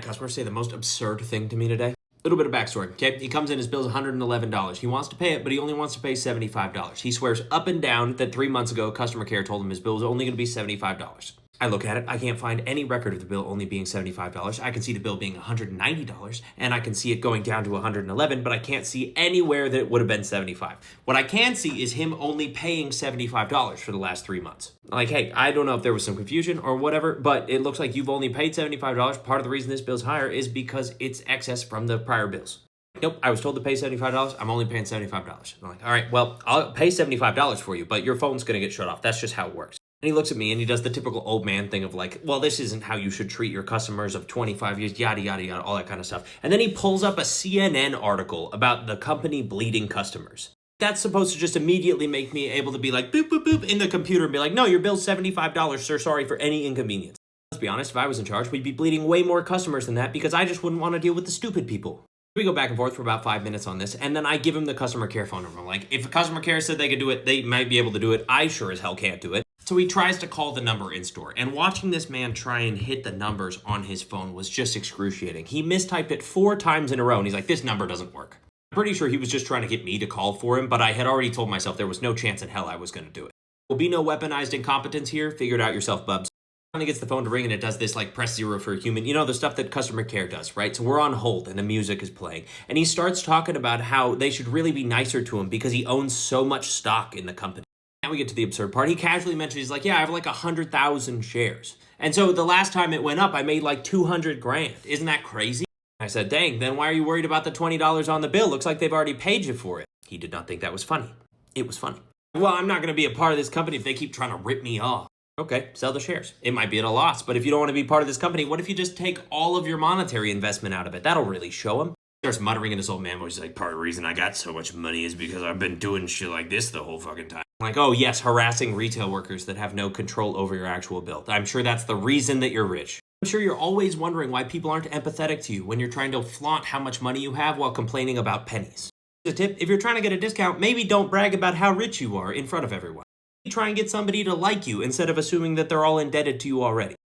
customers say the most absurd thing to me today. A little bit of backstory, okay? He comes in, his bill's $111. He wants to pay it, but he only wants to pay $75. He swears up and down that 3 months ago, customer care told him his bill was only going to be $75. I look at it, I can't find any record of the bill only being $75. I can see the bill being $190, and I can see it going down to $111, but I can't see anywhere that it would have been $75. What I can see is him only paying $75 for the last 3 months. Like, hey, I don't know if there was some confusion or whatever, but it looks like you've only paid $75. Part of the reason this bill's higher is because it's excess from the prior bills. Nope, I was told to pay $75. I'm only paying $75. I'm like, all right, well, I'll pay $75 for you, but your phone's going to get shut off. That's just how it works. And he looks at me and he does the typical old man thing of like, well, this isn't how you should treat your customers of 25 years, yada, yada, yada, all that kind of stuff. And then he pulls up a CNN article about the company bleeding customers. That's supposed to just immediately make me able to be like, boop, boop, boop, in the computer and be like, no, your bill's $75, sir, sorry for any inconvenience. Let's be honest, if I was in charge, we'd be bleeding way more customers than that because I just wouldn't want to deal with the stupid people. We go back and forth for about 5 minutes on this, and then I give him the customer care phone number. I'm like, if a customer care said they could do it, they might be able to do it. I sure as hell can't do it. So he tries to call the number in store, and watching this man try and hit the numbers on his phone was just excruciating. He mistyped it 4 times in a row, and he's like, this number doesn't work. I'm pretty sure he was just trying to get me to call for him, but I had already told myself there was no chance in hell I was going to do it. Will be no weaponized incompetence here. Figure it out yourself, bubs. Finally gets the phone to ring and it does this like press 0 for a human, you know, the stuff that customer care does, right? So we're on hold and the music is playing and he starts talking about how they should really be nicer to him because he owns so much stock in the company. Now we get to the absurd part. He casually mentions, he's like, yeah, I have like 100,000 shares. And so the last time it went up, I made like 200 grand. Isn't that crazy? I said, dang, then why are you worried about the $20 on the bill? Looks like they've already paid you for it. He did not think that was funny. It was funny. Well, I'm not going to be a part of this company if they keep trying to rip me off. Okay, sell the shares. It might be at a loss, but if you don't want to be part of this company, what if you just take all of your monetary investment out of it? That'll really show him. He starts muttering in his old man voice, like, part of the reason I got so much money is because I've been doing shit like this the whole fucking time. I'm like, oh yes, harassing retail workers that have no control over your actual bill. I'm sure that's the reason that you're rich. I'm sure you're always wondering why people aren't empathetic to you when you're trying to flaunt how much money you have while complaining about pennies. A tip, if you're trying to get a discount, maybe don't brag about how rich you are in front of everyone. Try and get somebody to like you instead of assuming that they're all indebted to you already.